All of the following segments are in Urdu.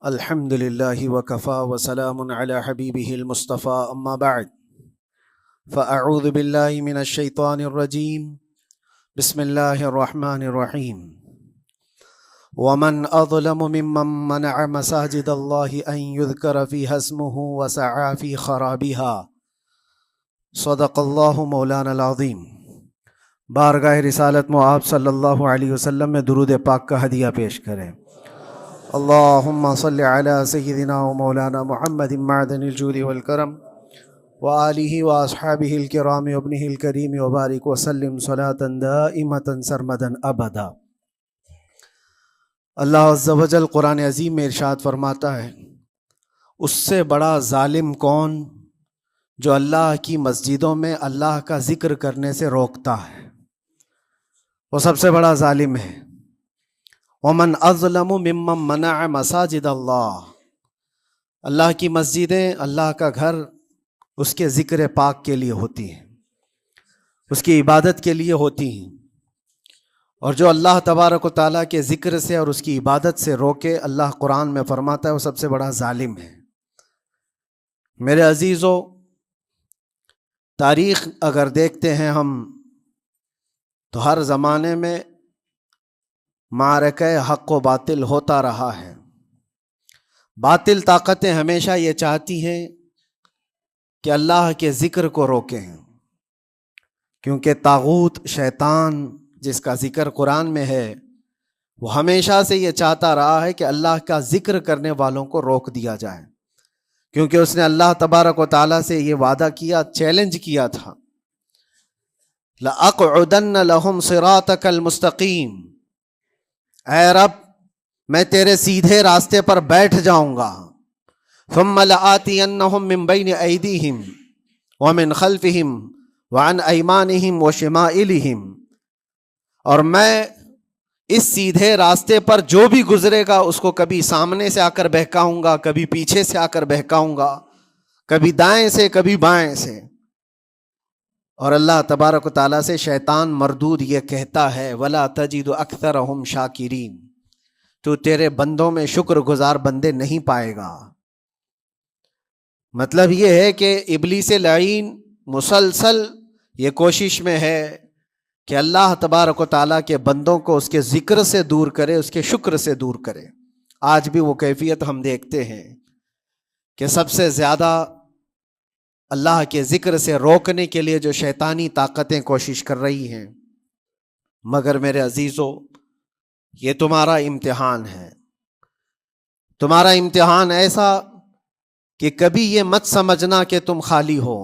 الحمد لله وكفى وسلام على حبيبه المصطفى أما بعد فأعوذ بالله من الشيطان الرجيم بسم الله الرحمن الرحيم ومن أظلم ممن منع مساجد الله أن يذكر فيها اسمه وسعى في خرابها صدق الله مولانا العظيم۔ بارگاہ رسالت میں آپ صلی اللہ علیہ وسلم میں درود پاک کا ہدیہ پیش کریں۔ اللہم صلی علی سیدنا و مولانا محمد معدن الجود والکرم وآلہ واصحابہ الکرام وابنہ الکریم وبارک وسلم صلاۃ دائمۃ سرمدا ابدا۔ اللہ عز و جل قرآن عظیم میں ارشاد فرماتا ہے، اس سے بڑا ظالم کون جو اللہ کی مسجدوں میں اللہ کا ذکر کرنے سے روکتا ہے، وہ سب سے بڑا ظالم ہے۔ ومن اظلم ممن منع مساجد اللہ، اللہ کی مسجدیں، اللہ کا گھر اس کے ذکر پاک کے لیے ہوتی ہیں، اس کی عبادت کے لیے ہوتی ہیں، اور جو اللہ تبارک و تعالیٰ کے ذکر سے اور اس کی عبادت سے روکے، اللہ قرآن میں فرماتا ہے وہ سب سے بڑا ظالم ہے۔ میرے عزیزو، تاریخ اگر دیکھتے ہیں ہم تو ہر زمانے میں معرکہ حق و باطل ہوتا رہا ہے۔ باطل طاقتیں ہمیشہ یہ چاہتی ہیں کہ اللہ کے ذکر کو روکیں، کیونکہ طاغوت شیطان جس کا ذکر قرآن میں ہے وہ ہمیشہ سے یہ چاہتا رہا ہے کہ اللہ کا ذکر کرنے والوں کو روک دیا جائے، کیونکہ اس نے اللہ تبارک و تعالیٰ سے یہ وعدہ کیا، چیلنج کیا تھا، لَأَقْعُدَنَّ لَهُمْ صِرَاطَكَ الْمُسْتَقِيمِ، اے رب میں تیرے سیدھے راستے پر بیٹھ جاؤں گا، ثُمَّ لَآتِيَنَّهُمْ مِنْ بَيْنِ أَيْدِيهِمْ وَمِنْ خَلْفِهِمْ وَعَنْ أَيْمَانِهِمْ وَشِمَائِلِهِمْ، اور میں اس سیدھے راستے پر جو بھی گزرے گا اس کو کبھی سامنے سے آ کر بہکاؤں گا، کبھی پیچھے سے آ کر بہکاؤں گا، کبھی دائیں سے کبھی بائیں سے۔ اور اللہ تبارک و تعالیٰ سے شیطان مردود یہ کہتا ہے، وَلَا تَجِدُ أَكْثَرَهُمْ شَاكِرِينَ، تو تیرے بندوں میں شکر گزار بندے نہیں پائے گا۔ مطلب یہ ہے کہ ابلیس لعین مسلسل یہ کوشش میں ہے کہ اللہ تبارک و تعالیٰ کے بندوں کو اس کے ذکر سے دور کرے، اس کے شکر سے دور کرے۔ آج بھی وہ کیفیت ہم دیکھتے ہیں کہ سب سے زیادہ اللہ کے ذکر سے روکنے کے لیے جو شیطانی طاقتیں کوشش کر رہی ہیں، مگر میرے عزیزو یہ تمہارا امتحان ہے، تمہارا امتحان ایسا کہ کبھی یہ مت سمجھنا کہ تم خالی ہو،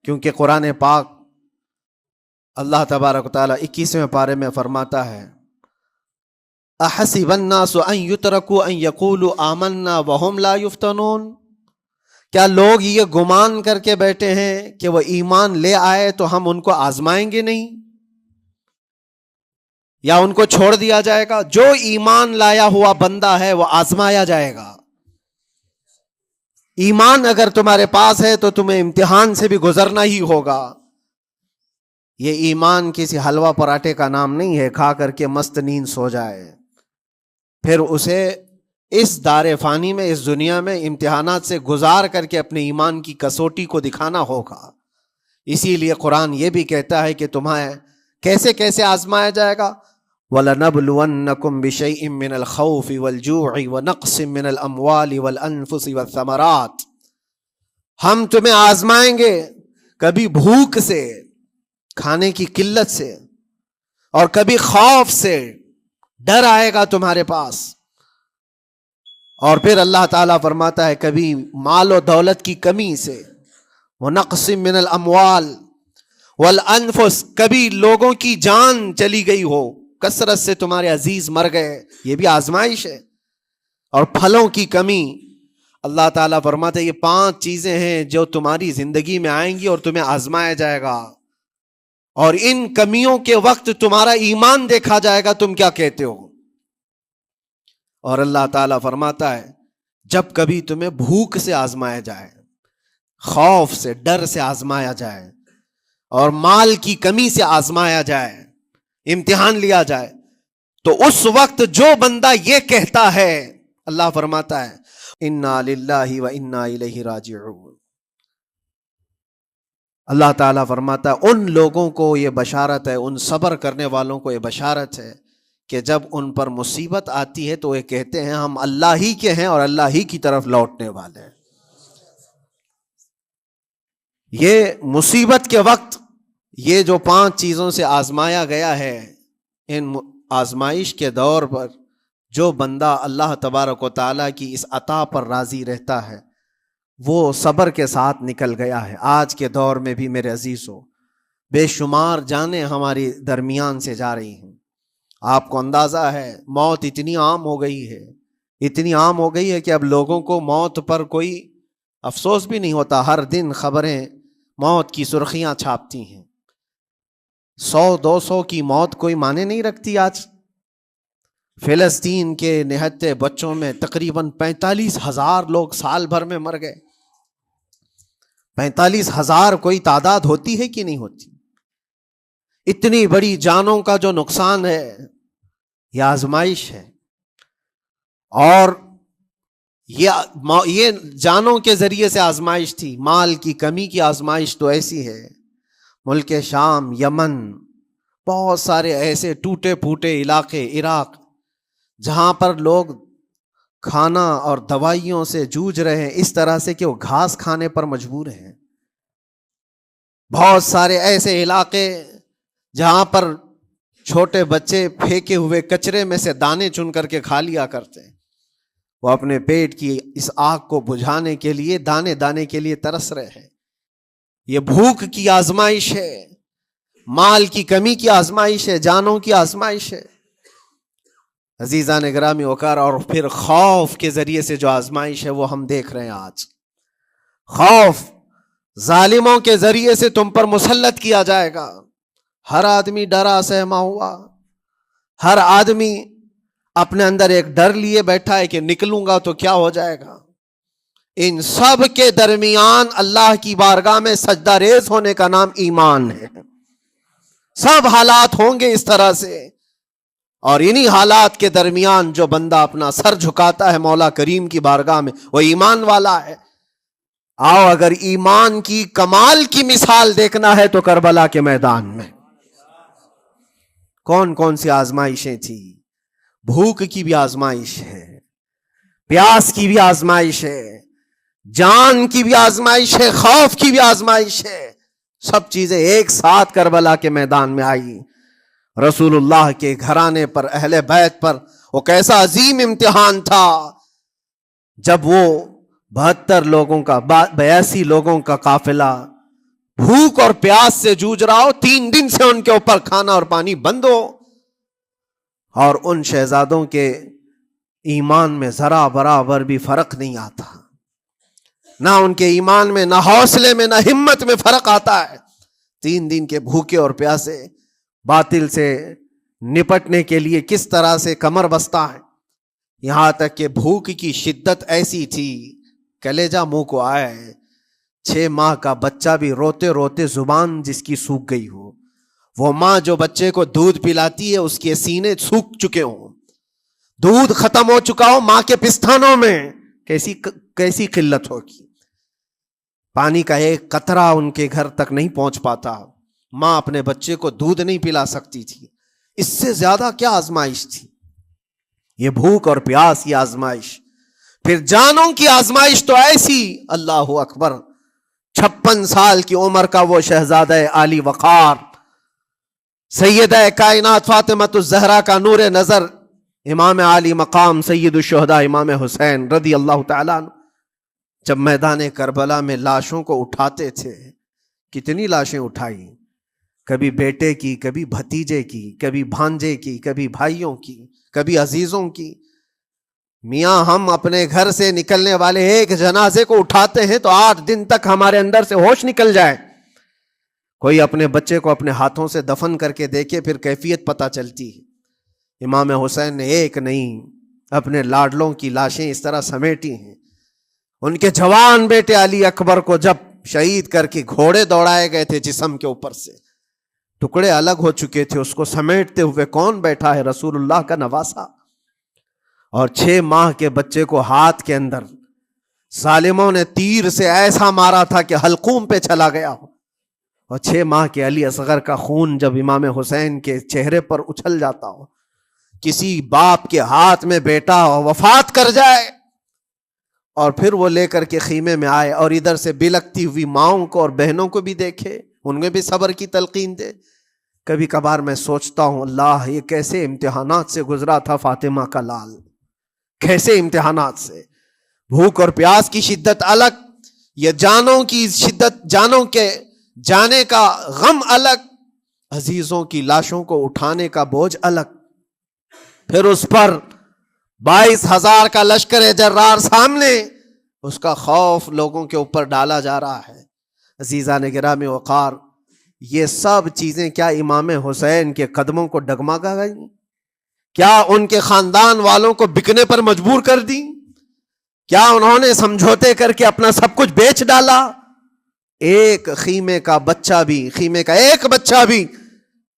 کیونکہ قرآن پاک اللہ تبارک و تعالیٰ 21ویں پارے میں فرماتا ہے، احسب الناس ان یترکوا ان یقولوا آمنا وهم لا یفتنون، کیا لوگ یہ گمان کر کے بیٹھے ہیں کہ وہ ایمان لے آئے تو ہم ان کو آزمائیں گے نہیں، یا ان کو چھوڑ دیا جائے گا؟ جو ایمان لایا ہوا بندہ ہے وہ آزمایا جائے گا۔ ایمان اگر تمہارے پاس ہے تو تمہیں امتحان سے بھی گزرنا ہی ہوگا۔ یہ ایمان کسی حلوہ پراٹھے کا نام نہیں ہے، کھا کر کے مست نیند سو جائے، پھر اسے اس دار فانی میں، اس دنیا میں امتحانات سے گزار کر کے اپنے ایمان کی کسوٹی کو دکھانا ہوگا۔ اسی لیے قرآن یہ بھی کہتا ہے کہ تمہیں کیسے کیسے آزمایا جائے گا، وَلَنَبْلُوَنَّكُمْ بِشَيْءٍ مِّنَ الْخَوْفِ وَالْجُوعِ وَنَقْصٍ مِّنَ الْأَمْوَالِ وَالْأَنفُسِ وَالثَّمَرَاتِ، ہم تمہیں آزمائیں گے کبھی بھوک سے، کھانے کی قلت سے، اور کبھی خوف سے، ڈر آئے گا تمہارے پاس، اور پھر اللہ تعالیٰ فرماتا ہے کبھی مال و دولت کی کمی سے، وَنَقْصٍ مِّنَ الْأَمْوَالِ وَالْأَنفُسِ، کبھی لوگوں کی جان چلی گئی ہو، کثرت سے تمہارے عزیز مر گئے، یہ بھی آزمائش ہے، اور پھلوں کی کمی۔ اللہ تعالیٰ فرماتا ہے یہ 5 چیزیں ہیں جو تمہاری زندگی میں آئیں گی اور تمہیں آزمایا جائے گا، اور ان کمیوں کے وقت تمہارا ایمان دیکھا جائے گا، تم کیا کہتے ہو۔ اور اللہ تعالیٰ فرماتا ہے جب کبھی تمہیں بھوک سے آزمایا جائے، خوف سے، ڈر سے آزمایا جائے، اور مال کی کمی سے آزمایا جائے، امتحان لیا جائے، تو اس وقت جو بندہ یہ کہتا ہے، اللہ فرماتا ہے انا للہ و انا الیہ راجعون۔ اللہ تعالیٰ فرماتا ہے ان لوگوں کو یہ بشارت ہے، ان صبر کرنے والوں کو یہ بشارت ہے کہ جب ان پر مصیبت آتی ہے تو یہ کہتے ہیں ہم اللہ ہی کے ہیں اور اللہ ہی کی طرف لوٹنے والے ہیں۔ یہ مصیبت کے وقت یہ جو 5 چیزوں سے آزمایا گیا ہے، ان آزمائش کے دور پر جو بندہ اللہ تبارک و تعالیٰ کی اس عطا پر راضی رہتا ہے وہ صبر کے ساتھ نکل گیا ہے۔ آج کے دور میں بھی میرے عزیزو بے شمار جانیں ہماری درمیان سے جا رہی ہیں۔ آپ کو اندازہ ہے موت اتنی عام ہو گئی ہے، اتنی عام ہو گئی ہے کہ اب لوگوں کو موت پر کوئی افسوس بھی نہیں ہوتا۔ ہر دن خبریں موت کی سرخیاں چھاپتی ہیں۔ 100-200 کی موت کوئی معنی نہیں رکھتی آج۔ فلسطین کے نہتے بچوں میں تقریباً 45,000 لوگ سال بھر میں مر گئے۔ 45,000 کوئی تعداد ہوتی ہے کہ نہیں ہوتی؟ اتنی بڑی جانوں کا جو نقصان ہے یہ آزمائش ہے، اور یہ جانوں کے ذریعے سے آزمائش تھی۔ مال کی کمی کی آزمائش تو ایسی ہے، ملک شام، یمن، بہت سارے ایسے ٹوٹے پھوٹے علاقے، عراق، جہاں پر لوگ کھانا اور دوائیوں سے جوجھ رہے ہیں اس طرح سے کہ وہ گھاس کھانے پر مجبور ہیں۔ بہت سارے ایسے علاقے جہاں پر چھوٹے بچے پھینکے ہوئے کچرے میں سے دانے چن کر کے کھا لیا کرتے ہیں۔ وہ اپنے پیٹ کی اس آگ کو بجھانے کے لیے دانے دانے کے لیے ترس رہے ہیں۔ یہ بھوک کی آزمائش ہے، مال کی کمی کی آزمائش ہے، جانوں کی آزمائش ہے۔ عزیزان گرامی وقار، اور پھر خوف کے ذریعے سے جو آزمائش ہے وہ ہم دیکھ رہے ہیں آج۔ خوف ظالموں کے ذریعے سے تم پر مسلط کیا جائے گا۔ ہر آدمی ڈرا سہما ہوا، ہر آدمی اپنے اندر ایک ڈر لیے بیٹھا ہے کہ نکلوں گا تو کیا ہو جائے گا۔ ان سب کے درمیان اللہ کی بارگاہ میں سجدہ ریز ہونے کا نام ایمان ہے۔ سب حالات ہوں گے اس طرح سے، اور انہی حالات کے درمیان جو بندہ اپنا سر جھکاتا ہے مولا کریم کی بارگاہ میں وہ ایمان والا ہے۔ آؤ اگر ایمان کی کمال کی مثال دیکھنا ہے تو کربلا کے میدان میں کون کون سی آزمائشیں تھی۔ بھوک کی بھی آزمائش ہے، پیاس کی بھی آزمائش ہے، جان کی بھی آزمائش ہے، خوف کی بھی آزمائش ہے۔ سب چیزیں ایک ساتھ کربلا کے میدان میں آئی۔ رسول اللہ کے گھرانے پر، اہل بیت پر وہ کیسا عظیم امتحان تھا جب وہ 72 لوگوں کا 82 لوگوں کا قافلہ بھوک اور پیاس سے جوجھ رہا ہو، 3 دن سے ان کے اوپر کھانا اور پانی بند ہو، اور ان شہزادوں کے ایمان میں ذرا برابر بھی فرق نہیں آتا۔ نہ ان کے ایمان میں، نہ حوصلے میں، نہ ہمت میں فرق آتا ہے۔ 3 دن کے بھوکے اور پیاسے باطل سے نپٹنے کے لیے کس طرح سے کمر بستہ ہے۔ یہاں تک کہ بھوک کی شدت ایسی تھی کلیجہ منہ کو آئے، 6 ماہ کا بچہ بھی روتے روتے زبان جس کی سوکھ گئی ہو، وہ ماں جو بچے کو دودھ پلاتی ہے اس کے سینے سوکھ چکے ہوں، دودھ ختم ہو چکا ہو ماں کے پستانوں میں، کیسی قلت ہوگی۔ پانی کا ایک قطرہ ان کے گھر تک نہیں پہنچ پاتا، ماں اپنے بچے کو دودھ نہیں پلا سکتی تھی۔ اس سے زیادہ کیا آزمائش تھی؟ یہ بھوک اور پیاس کی آزمائش۔ پھر جانوں کی آزمائش تو ایسی، اللہ اکبر، 56 سال کی عمر کا وہ شہزادہ عالی وقار، سیدہ کائنات فاطمۃ الزہرا کا نور نظر، امام عالی مقام سید الشہداء امام حسین رضی اللہ تعالیٰ عنہ، جب میدان کربلا میں لاشوں کو اٹھاتے تھے، کتنی لاشیں اٹھائی، کبھی بیٹے کی، کبھی بھتیجے کی، کبھی بھانجے کی، کبھی بھائیوں کی، کبھی عزیزوں کی۔ میاں ہم اپنے گھر سے نکلنے والے ایک جنازے کو اٹھاتے ہیں تو 8 دن تک ہمارے اندر سے ہوش نکل جائے۔ کوئی اپنے بچے کو اپنے ہاتھوں سے دفن کر کے دیکھے پھر کیفیت پتہ چلتی ہے۔ امام حسین نے ایک نہیں اپنے لاڈلوں کی لاشیں اس طرح سمیٹی ہیں۔ ان کے جوان بیٹے علی اکبر کو جب شہید کر کے گھوڑے دوڑائے گئے تھے جسم کے اوپر سے، ٹکڑے الگ ہو چکے تھے، اس کو سمیٹتے ہوئے کون بیٹھا ہے؟ رسول اللہ کا نواسہ۔ اور 6 ماہ کے بچے کو ہاتھ کے اندر ظالموں نے تیر سے ایسا مارا تھا کہ حلقوم پہ چلا گیا ہو، اور 6 ماہ کے علی اصغر کا خون جب امام حسین کے چہرے پر اچھل جاتا ہو، کسی باپ کے ہاتھ میں بیٹا وفات کر جائے اور پھر وہ لے کر کے خیمے میں آئے اور ادھر سے بلکتی ہوئی ماؤں کو اور بہنوں کو بھی دیکھے، ان میں بھی صبر کی تلقین دے۔ کبھی کبھار میں سوچتا ہوں اللہ یہ کیسے امتحانات سے گزرا تھا فاطمہ کا لال، کیسے امتحانات سے، بھوک اور پیاس کی شدت الگ، یہ جانوں کی شدت، جانوں کے جانے کا غم الگ، عزیزوں کی لاشوں کو اٹھانے کا بوجھ الگ، پھر اس پر 22,000 کا لشکر جرار سامنے، اس کا خوف لوگوں کے اوپر ڈالا جا رہا ہے۔ عزیزان گرامی وقار، یہ سب چیزیں کیا امام حسین کے قدموں کو ڈگمگا گئیں؟ کیا ان کے خاندان والوں کو بکنے پر مجبور کر دی؟ کیا انہوں نے سمجھوتے کر کے اپنا سب کچھ بیچ ڈالا؟ ایک خیمے کا بچہ بھی، خیمے کا ایک بچہ بھی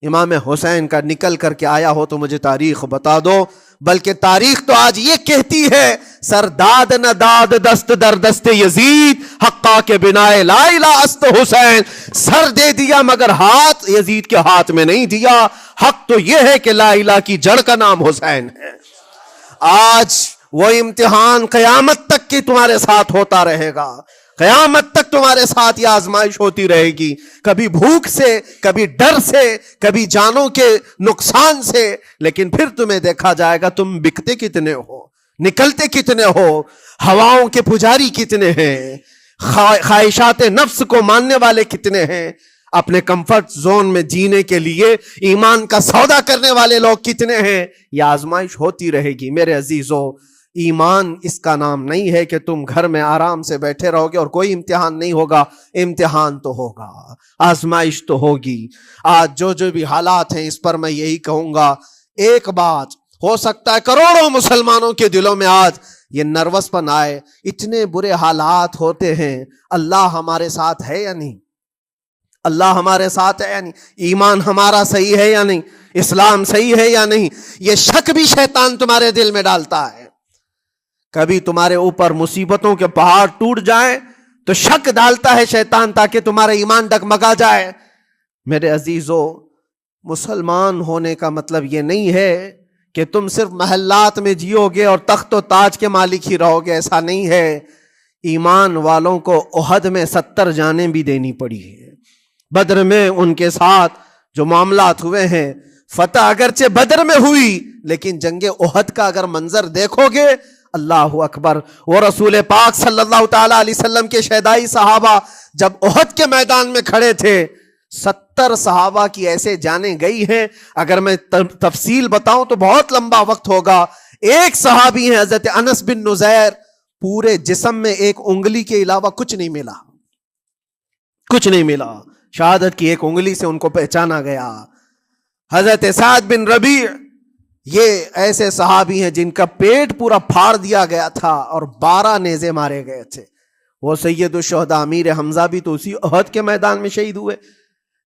امام حسین کا نکل کر کے آیا ہو تو مجھے تاریخ بتا دو۔ بلکہ تاریخ تو آج یہ کہتی ہے، سر داد نہ داد دست در دست یزید، حقا کے بنا لا الہ است حسین، سر دے دیا مگر ہاتھ یزید کے ہاتھ میں نہیں دیا۔ حق تو یہ ہے کہ لا الہ کی جڑ کا نام حسین ہے۔ آج وہ امتحان قیامت تک کی تمہارے ساتھ ہوتا رہے گا، قیامت تک تمہارے ساتھ یہ آزمائش ہوتی رہے گی، کبھی بھوک سے، کبھی ڈر سے، کبھی جانوں کے نقصان سے، لیکن پھر تمہیں دیکھا جائے گا تم بکتے کتنے ہو، نکلتے کتنے ہو، ہواؤں کے پجاری کتنے ہیں، خواہشات نفس کو ماننے والے کتنے ہیں، اپنے کمفرٹ زون میں جینے کے لیے ایمان کا سودا کرنے والے لوگ کتنے ہیں۔ یہ آزمائش ہوتی رہے گی میرے عزیزو۔ ایمان اس کا نام نہیں ہے کہ تم گھر میں آرام سے بیٹھے رہو گے اور کوئی امتحان نہیں ہوگا، امتحان تو ہوگا، آزمائش تو ہوگی۔ آج جو بھی حالات ہیں اس پر میں یہی کہوں گا، ایک بات ہو سکتا ہے کروڑوں مسلمانوں کے دلوں میں آج یہ نروس پن آئے، اتنے برے حالات ہوتے ہیں، اللہ ہمارے ساتھ ہے یا نہیں؟ اللہ ہمارے ساتھ ہے یا نہیں؟ ایمان ہمارا صحیح ہے یا نہیں؟ اسلام صحیح ہے یا نہیں؟ یہ شک بھی شیطان تمہارے دل میں ڈالتا ہے۔ کبھی تمہارے اوپر مصیبتوں کے پہاڑ ٹوٹ جائیں تو شک ڈالتا ہے شیطان تاکہ تمہارا ایمان ڈگمگا جائے۔ میرے عزیزو، مسلمان ہونے کا مطلب یہ نہیں ہے کہ تم صرف محلات میں جیو گے اور تخت و تاج کے مالک ہی رہو گے، ایسا نہیں ہے۔ ایمان والوں کو احد میں 70 جانیں بھی دینی پڑی ہے، بدر میں ان کے ساتھ جو معاملات ہوئے ہیں، فتح اگرچہ بدر میں ہوئی لیکن جنگ احد کا اگر منظر دیکھو گے، اللہ اکبر، وہ رسول پاک صلی اللہ تعالی علیہ وسلم کے شہدائی صحابہ جب احد کے میدان میں کھڑے تھے، 70 صحابہ کی ایسے جانیں گئی ہیں، اگر میں تفصیل بتاؤں تو بہت لمبا وقت ہوگا۔ ایک صحابی ہیں حضرت انس بن نزیر، پورے جسم میں ایک انگلی کے علاوہ کچھ نہیں ملا، کچھ نہیں ملا، شہادت کی ایک انگلی سے ان کو پہچانا گیا۔ حضرت سعد بن ربیع، یہ ایسے صحابی ہیں جن کا پیٹ پورا پھاڑ دیا گیا تھا اور 12 نیزے مارے گئے تھے۔ وہ سید الشہداء امیر حمزہ بھی تو اسی احد کے میدان میں شہید ہوئے،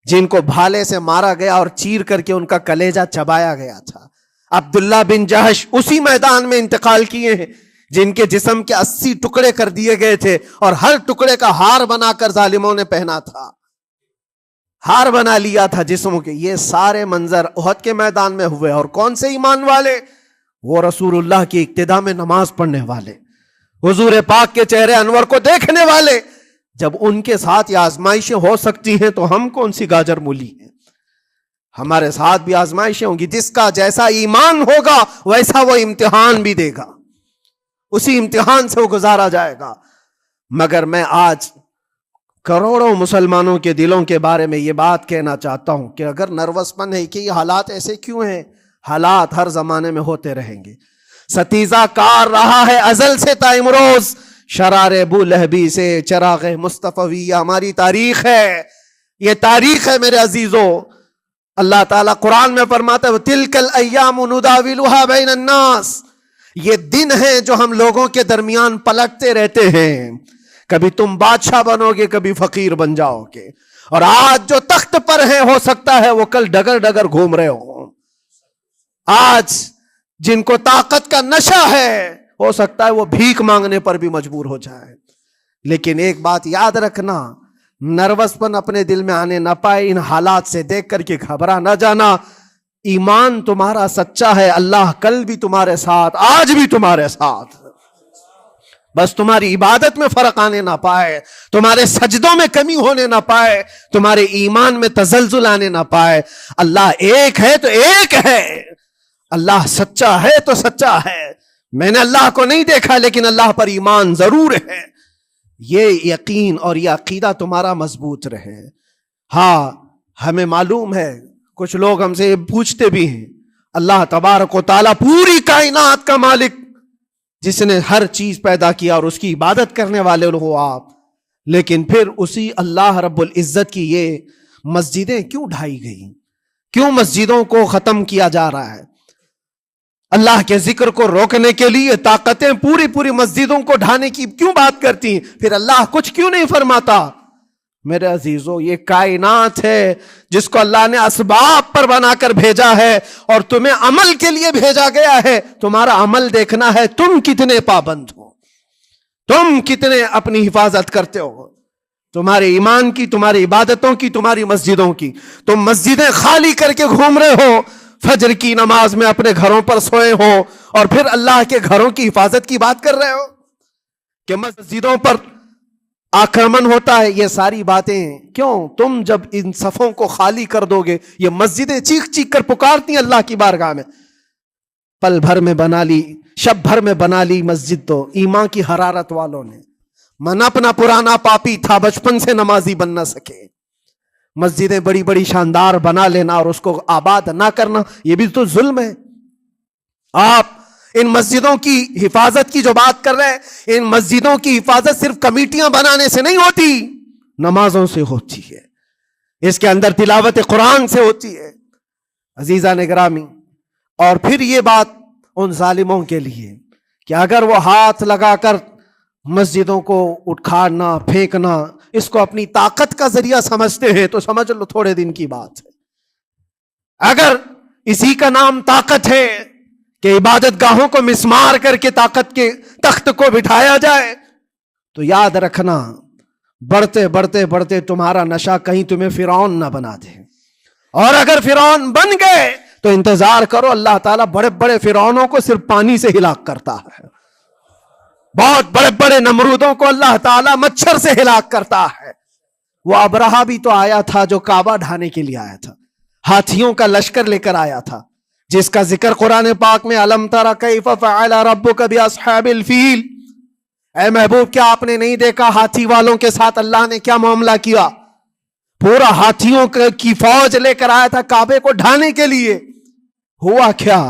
جن کو بھالے سے مارا گیا اور چیر کر کے ان کا کلیجہ چبایا گیا تھا۔ عبداللہ بن جہش اسی میدان میں انتقال کیے ہیں، جن کے جسم کے 80 ٹکڑے کر دیے گئے تھے اور ہر ٹکڑے کا ہار بنا کر ظالموں نے پہنا تھا، ہار بنا لیا تھا جسموں کے۔ یہ سارے منظر احد کے میدان میں ہوئے، اور کون سے ایمان والے؟ وہ رسول اللہ کی اقتداء میں نماز پڑھنے والے، حضور پاک کے چہرے انور کو دیکھنے والے۔ جب ان کے ساتھ یہ آزمائشیں ہو سکتی ہیں تو ہم کون سی گاجر مولی ہیں؟ ہمارے ساتھ بھی آزمائشیں ہوں گی۔ جس کا جیسا ایمان ہوگا ویسا وہ امتحان بھی دے گا، اسی امتحان سے وہ گزارا جائے گا۔ مگر میں آج کروڑوں مسلمانوں کے دلوں کے بارے میں یہ بات کہنا چاہتا ہوں کہ اگر نروس پن ہے کہ یہ حالات ایسے کیوں ہیں، حالات ہر زمانے میں ہوتے رہیں گے۔ ستیزہ کار رہا ہے ازل سے تا امروز، شرار ابو لہبی سے چراغ مصطفی، ہماری تاریخ ہے، یہ تاریخ ہے میرے عزیزو۔ اللہ تعالیٰ قرآن میں فرماتا ہے وَتِلْكَ الْأَيَّامُ نُدَاوِلُهَا بَيْنَ النَّاسِ، یہ دن ہیں جو ہم لوگوں کے درمیان پلٹتے رہتے ہیں، کبھی تم بادشاہ بنو گے، کبھی فقیر بن جاؤ گے، اور آج جو تخت پر ہیں ہو سکتا ہے وہ کل ڈگر ڈگر گھوم رہے ہوں۔ آج جن کو طاقت کا نشہ ہے ہو سکتا ہے وہ بھیک مانگنے پر بھی مجبور ہو جائے. لیکن ایک بات یاد رکھنا، نروس پن اپنے دل میں آنے نہ پائے. ان حالات سے دیکھ کر کے گھبرا نہ جانا. ایمان تمہارا سچا ہے، اللہ کل بھی تمہارے ساتھ، آج بھی تمہارے ساتھ. بس تمہاری عبادت میں فرق آنے نہ پائے، تمہارے سجدوں میں کمی ہونے نہ پائے، تمہارے ایمان میں تزلزل آنے نہ پائے. اللہ ایک ہے تو ایک ہے، اللہ سچا ہے تو سچا ہے. میں نے اللہ کو نہیں دیکھا لیکن اللہ پر ایمان ضرور ہے. یہ یقین اور یہ عقیدہ تمہارا مضبوط رہے. ہاں ہمیں معلوم ہے، کچھ لوگ ہم سے پوچھتے بھی ہیں، اللہ تبارک و تعالیٰ پوری کائنات کا مالک جس نے ہر چیز پیدا کیا اور اس کی عبادت کرنے والے ہو آپ، لیکن پھر اسی اللہ رب العزت کی یہ مسجدیں کیوں ڈھائی گئی؟ کیوں مسجدوں کو ختم کیا جا رہا ہے؟ اللہ کے ذکر کو روکنے کے لیے طاقتیں پوری مسجدوں کو ڈھانے کی کیوں بات کرتی ہیں؟ پھر اللہ کچھ کیوں نہیں فرماتا؟ میرے عزیزو، یہ کائنات ہے جس کو اللہ نے اسباب پر بنا کر بھیجا ہے اور تمہیں عمل کے لیے بھیجا گیا ہے. تمہارا عمل دیکھنا ہے، تم کتنے پابند ہو، تم کتنے اپنی حفاظت کرتے ہو، تمہارے ایمان کی، تمہاری عبادتوں کی، تمہاری مسجدوں کی. تم مسجدیں خالی کر کے گھوم رہے ہو، فجر کی نماز میں اپنے گھروں پر سوئے ہو اور پھر اللہ کے گھروں کی حفاظت کی بات کر رہے ہو کہ مسجدوں پر آکرمن ہوتا ہے. یہ ساری باتیں کیوں؟ تم جب ان صفوں کو خالی کر دو گے، یہ مسجدیں چیخ چیخ کر پکارتی ہیں اللہ کی بارگاہ میں. پل بھر میں بنا لی، شب بھر میں بنا لی مسجد تو ایمان کی حرارت والوں نے. من اپنا پرانا پاپی تھا، بچپن سے نمازی بن نہ سکے. مسجدیں بڑی بڑی شاندار بنا لینا اور اس کو آباد نہ کرنا، یہ بھی تو ظلم ہے. آپ ان مسجدوں کی حفاظت کی جو بات کر رہے ہیں، ان مسجدوں کی حفاظت صرف کمیٹیاں بنانے سے نہیں ہوتی، نمازوں سے ہوتی ہے، اس کے اندر تلاوت قرآن سے ہوتی ہے. عزیزان گرامی، اور پھر یہ بات ان ظالموں کے لیے کہ اگر وہ ہاتھ لگا کر مسجدوں کو اٹھانا پھینکنا اس کو اپنی طاقت کا ذریعہ سمجھتے ہیں تو سمجھ لو تھوڑے دن کی بات ہے. اگر اسی کا نام طاقت ہے کہ عبادت گاہوں کو مسمار کر کے طاقت کے تخت کو بٹھایا جائے، تو یاد رکھنا بڑھتے بڑھتے بڑھتے تمہارا نشہ کہیں تمہیں فرعون نہ بنا دے. اور اگر فرعون بن گئے تو انتظار کرو، اللہ تعالیٰ بڑے بڑے فرعونوں کو صرف پانی سے ہلاک کرتا ہے. بہت بڑے بڑے نمرودوں کو اللہ تعالیٰ مچھر سے ہلاک کرتا ہے. وہ ابرہہ بھی تو آیا تھا جو کعبہ ڈھانے کے لیے آیا تھا، ہاتھیوں کا لشکر لے کر آیا تھا، جس کا ذکر قرآن پاک میں الم تر کیف فعل ربک باصحاب الفیل. اے محبوب، کیا آپ نے نہیں دیکھا ہاتھی والوں کے ساتھ اللہ نے کیا معاملہ کیا؟ پورا ہاتھیوں کی فوج لے کر آیا تھا کعبے کو ڈھانے کے لیے. ہوا کیا؟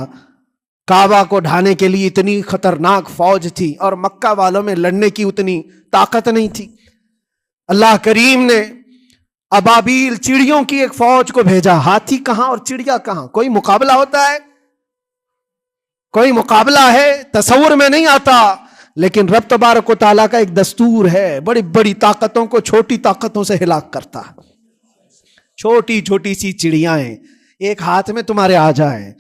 کعبہ کو ڈھانے کے لیے اتنی خطرناک فوج تھی اور مکہ والوں میں لڑنے کی اتنی طاقت نہیں تھی. اللہ کریم نے ابابیل چڑیوں کی ایک فوج کو بھیجا. ہاتھی کہاں اور چڑیا کہاں؟ کوئی مقابلہ ہوتا ہے؟ کوئی مقابلہ ہے؟ تصور میں نہیں آتا. لیکن رب تبارک و تعالیٰ کا ایک دستور ہے، بڑی بڑی طاقتوں کو چھوٹی طاقتوں سے ہلاک کرتا ہے. چھوٹی چھوٹی سی چڑیاں ہیں، ایک ہاتھ میں تمہارے آ جائے،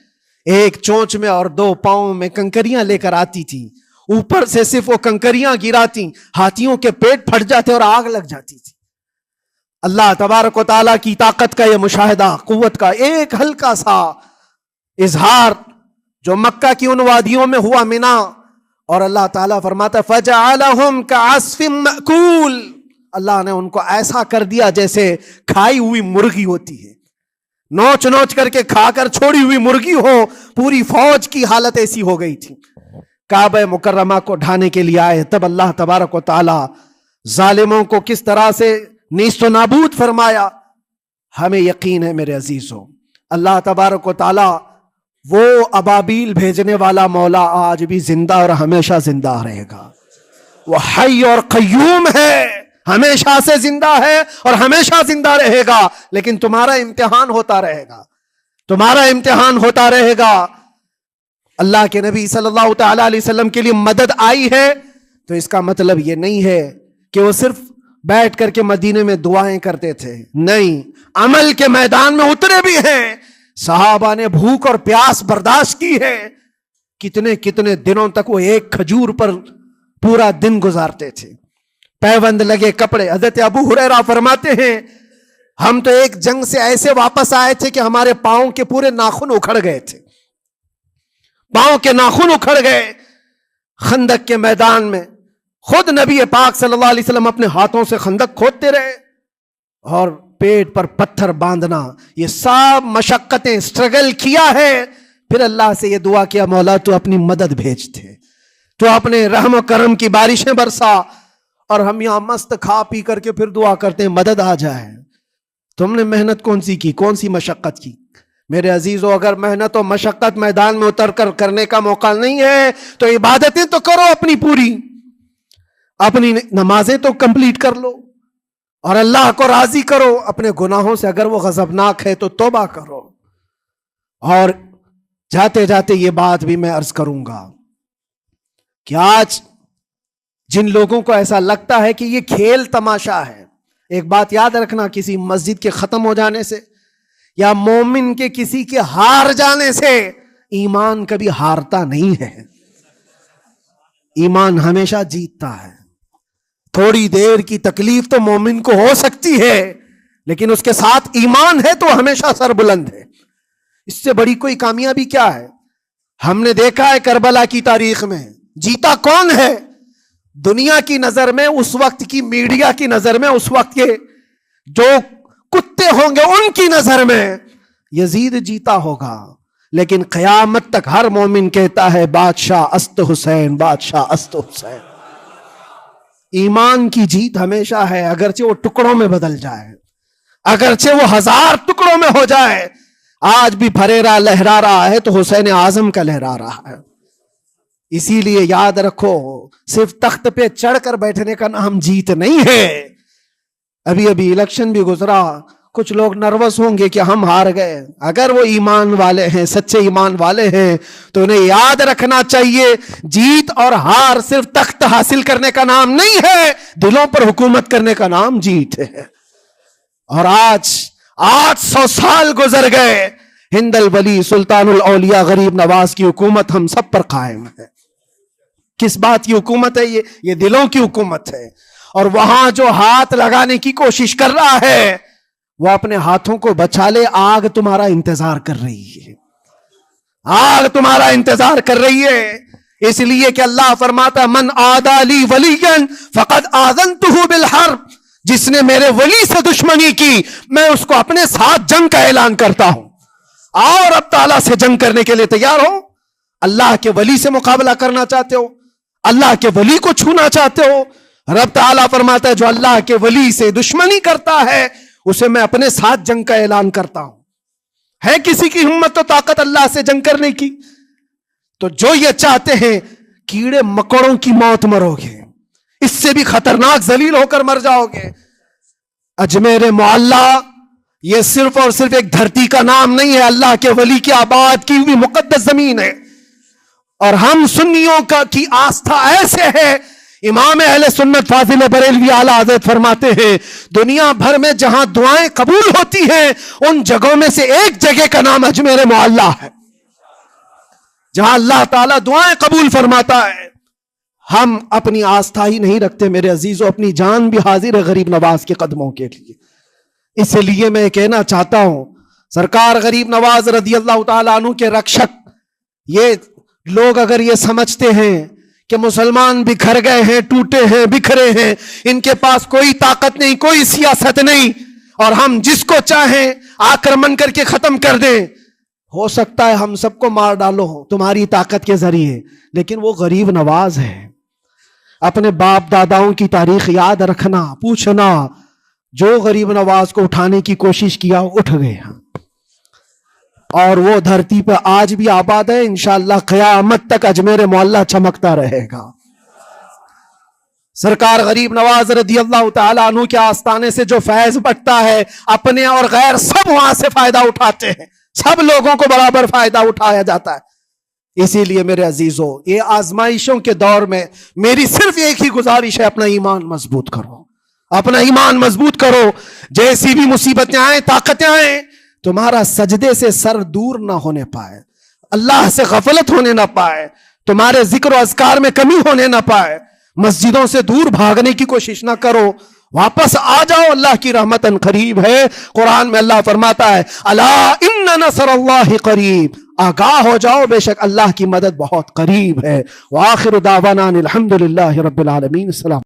ایک چونچ میں اور دو پاؤں میں کنکریاں لے کر آتی تھی، اوپر سے صرف وہ کنکریاں گراتی، ہاتھیوں کے پیٹ پھٹ جاتے اور آگ لگ جاتی تھی. اللہ تبارک و تعالیٰ کی طاقت کا یہ مشاہدہ، قوت کا ایک ہلکا سا اظہار جو مکہ کی ان وادیوں میں ہوا منا، اور اللہ تعالیٰ فرماتا فَجَعَلَهُمْ كَعَصْفٍ مَأْكُولٍ. اللہ نے ان کو ایسا کر دیا جیسے کھائی ہوئی مرغی ہوتی ہے، نوچ نوچ کر کے کھا کر چھوڑی ہوئی مرغی ہو. پوری فوج کی حالت ایسی ہو گئی تھی. کعبہ مکرمہ کو ڈھانے کے لیے آئے، تب اللہ تبارک و تعالی ظالموں کو کس طرح سے نیست و نابود فرمایا. ہمیں یقین ہے میرے عزیزوں، اللہ تبارک و تعالی وہ ابابیل بھیجنے والا مولا آج بھی زندہ اور ہمیشہ زندہ رہے گا. وہ حی اور قیوم ہے، ہمیشہ سے زندہ ہے اور ہمیشہ زندہ رہے گا. لیکن تمہارا امتحان ہوتا رہے گا، تمہارا امتحان ہوتا رہے گا. اللہ کے نبی صلی اللہ تعالی علیہ وسلم کے لیے مدد آئی ہے تو اس کا مطلب یہ نہیں ہے کہ وہ صرف بیٹھ کر کے مدینے میں دعائیں کرتے تھے. نہیں، عمل کے میدان میں اترے بھی ہیں. صحابہ نے بھوک اور پیاس برداشت کی ہے، کتنے کتنے دنوں تک وہ ایک کھجور پر پورا دن گزارتے تھے. پیوند لگے کپڑے. حضرت ابو ہریرہ فرماتے ہیں ہم تو ایک جنگ سے ایسے واپس آئے تھے کہ ہمارے پاؤں کے پورے ناخن اکھڑ گئے تھے. پاؤں کے ناخن اکھڑ گئے. خندق کے میدان میں خود نبی پاک صلی اللہ علیہ وسلم اپنے ہاتھوں سے خندق کھودتے رہے, اور پیٹ پر پتھر باندھنا, یہ سب مشقتیں, سٹرگل کیا ہے. پھر اللہ سے یہ دعا کیا مولا تو اپنی مدد بھیج دے, تو اپنے رحم و کرم کی بارشیں برسا. اور ہم یہاں مست کھا پی کر کے پھر دعا کرتے ہیں مدد آ جائے. تم نے محنت کون سی کی, کون سی مشقت کی؟ میرے عزیزو, اگر محنت و مشقت میدان میں اتر کر کرنے کا موقع نہیں ہے تو عبادتیں تو کرو اپنی پوری, اپنی نمازیں تو کمپلیٹ کر لو, اور اللہ کو راضی کرو. اپنے گناہوں سے اگر وہ غضبناک ہے تو توبہ کرو. اور جاتے جاتے یہ بات بھی میں عرض کروں گا کہ آج جن لوگوں کو ایسا لگتا ہے کہ یہ کھیل تماشا ہے, ایک بات یاد رکھنا, کسی مسجد کے ختم ہو جانے سے یا مومن کے کسی کے ہار جانے سے ایمان کبھی ہارتا نہیں ہے. ایمان ہمیشہ جیتتا ہے. تھوڑی دیر کی تکلیف تو مومن کو ہو سکتی ہے, لیکن اس کے ساتھ ایمان ہے تو ہمیشہ سر بلند ہے. اس سے بڑی کوئی کامیابی کیا ہے؟ ہم نے دیکھا ہے کربلا کی تاریخ میں جیتا کون ہے. دنیا کی نظر میں, اس وقت کی میڈیا کی نظر میں, اس وقت کے جو کتے ہوں گے ان کی نظر میں یزید جیتا ہوگا. لیکن قیامت تک ہر مومن کہتا ہے بادشاہ است حسین, بادشاہ است حسین. ایمان کی جیت ہمیشہ ہے, اگرچہ وہ ٹکڑوں میں بدل جائے, اگرچہ وہ 1000 ٹکڑوں میں ہو جائے. آج بھی پھریرا لہرا رہا ہے تو حسین اعظم کا لہرا رہا ہے. اسی لیے یاد رکھو, صرف تخت پہ چڑھ کر بیٹھنے کا نام جیت نہیں ہے. ابھی الیکشن بھی گزرا, کچھ لوگ نروس ہوں گے کہ ہم ہار گئے. اگر وہ ایمان والے ہیں, سچے ایمان والے ہیں, تو انہیں یاد رکھنا چاہیے جیت اور ہار صرف تخت حاصل کرنے کا نام نہیں ہے, دلوں پر حکومت کرنے کا نام جیت ہے. اور آج 800 سال گزر گئے, ہند الولی سلطان الاولیاء غریب نواز کی حکومت ہم سب پر قائم ہے. کس بات کی حکومت ہے یہ دلوں کی حکومت ہے. اور وہاں جو ہاتھ لگانے کی کوشش کر رہا ہے وہ اپنے ہاتھوں کو بچا لے, آگ تمہارا انتظار کر رہی ہے, آگ تمہارا انتظار کر رہی ہے. اس لیے کہ اللہ فرماتا من عادی لی ولیا فقد آذنتہ بالحرب, جس نے میرے ولی سے دشمنی کی میں اس کو اپنے ساتھ جنگ کا اعلان کرتا ہوں. اور اب تعالیٰ سے جنگ کرنے کے لیے تیار ہو. اللہ کے ولی سے مقابلہ کرنا چاہتے ہو, اللہ کے ولی کو چھونا چاہتے ہو, رب تعالیٰ فرماتا ہے جو اللہ کے ولی سے دشمنی کرتا ہے اسے میں اپنے ساتھ جنگ کا اعلان کرتا ہوں. ہے کسی کی ہمت و طاقت اللہ سے جنگ کرنے کی؟ تو جو یہ چاہتے ہیں کیڑے مکوڑوں کی موت مرو گے, اس سے بھی خطرناک ذلیل ہو کر مر جاؤ گے. اجمیر معلیٰ یہ صرف اور صرف ایک دھرتی کا نام نہیں ہے, اللہ کے ولی کی آباد کی ہوئی مقدس زمین ہے. اور ہم سنیوں کی آستھا ایسے ہے, امام اہل سنت فاضل بریلوی اعلیٰ حضرت فرماتے ہیں دنیا بھر میں جہاں دعائیں قبول ہوتی ہیں ان جگہوں میں سے ایک جگہ کا نام اجمیر معلیٰ ہے, جہاں اللہ تعالیٰ دعائیں قبول فرماتا ہے. ہم اپنی آستھا ہی نہیں رکھتے میرے عزیزو, اپنی جان بھی حاضر ہے غریب نواز کے قدموں کے لیے. اس لیے میں کہنا چاہتا ہوں سرکار غریب نواز رضی اللہ تعالیٰ عنہ کے رکشک, یہ لوگ اگر یہ سمجھتے ہیں کہ مسلمان بکھر گئے ہیں, ٹوٹے ہیں, بکھرے ہیں, ان کے پاس کوئی طاقت نہیں, کوئی سیاست نہیں, اور ہم جس کو چاہیں آکرمن کر کے ختم کر دیں, ہو سکتا ہے ہم سب کو مار ڈالو تمہاری طاقت کے ذریعے, لیکن وہ غریب نواز ہے. اپنے باپ داداؤں کی تاریخ یاد رکھنا, پوچھنا, جو غریب نواز کو اٹھانے کی کوشش کیا اٹھ گئے, اور وہ دھرتی پہ آج بھی آباد ہے. انشاءاللہ قیامت تک اجمیر معلیٰ چمکتا رہے گا. سرکار غریب نواز رضی اللہ تعالیٰ عنہ کے آستانے سے جو فیض بٹتا ہے, اپنے اور غیر سب وہاں سے فائدہ اٹھاتے ہیں, سب لوگوں کو برابر فائدہ اٹھایا جاتا ہے. اسی لیے میرے عزیزو, یہ آزمائشوں کے دور میں میری صرف ایک ہی گزارش ہے, اپنا ایمان مضبوط کرو, اپنا ایمان مضبوط کرو. جیسی بھی مصیبتیں آئیں, طاقتیں آئیں, تمہارا سجدے سے سر دور نہ ہونے پائے. اللہ سے غفلت ہونے نہ پائے، تمہارے ذکر و اذکار میں کمی ہونے نہ پائے، مسجدوں سے دور بھاگنے کی کوشش نہ کرو، واپس آ جاؤ، اللہ کی رحمت قریب ہے۔ قرآن میں اللہ فرماتا ہے الا ان نصر اللہ قریب، آگاہ ہو جاؤ، بے شک اللہ کی مدد بہت قریب ہے۔ وآخر دعوانا الحمد للہ رب العالمین۔ السلام۔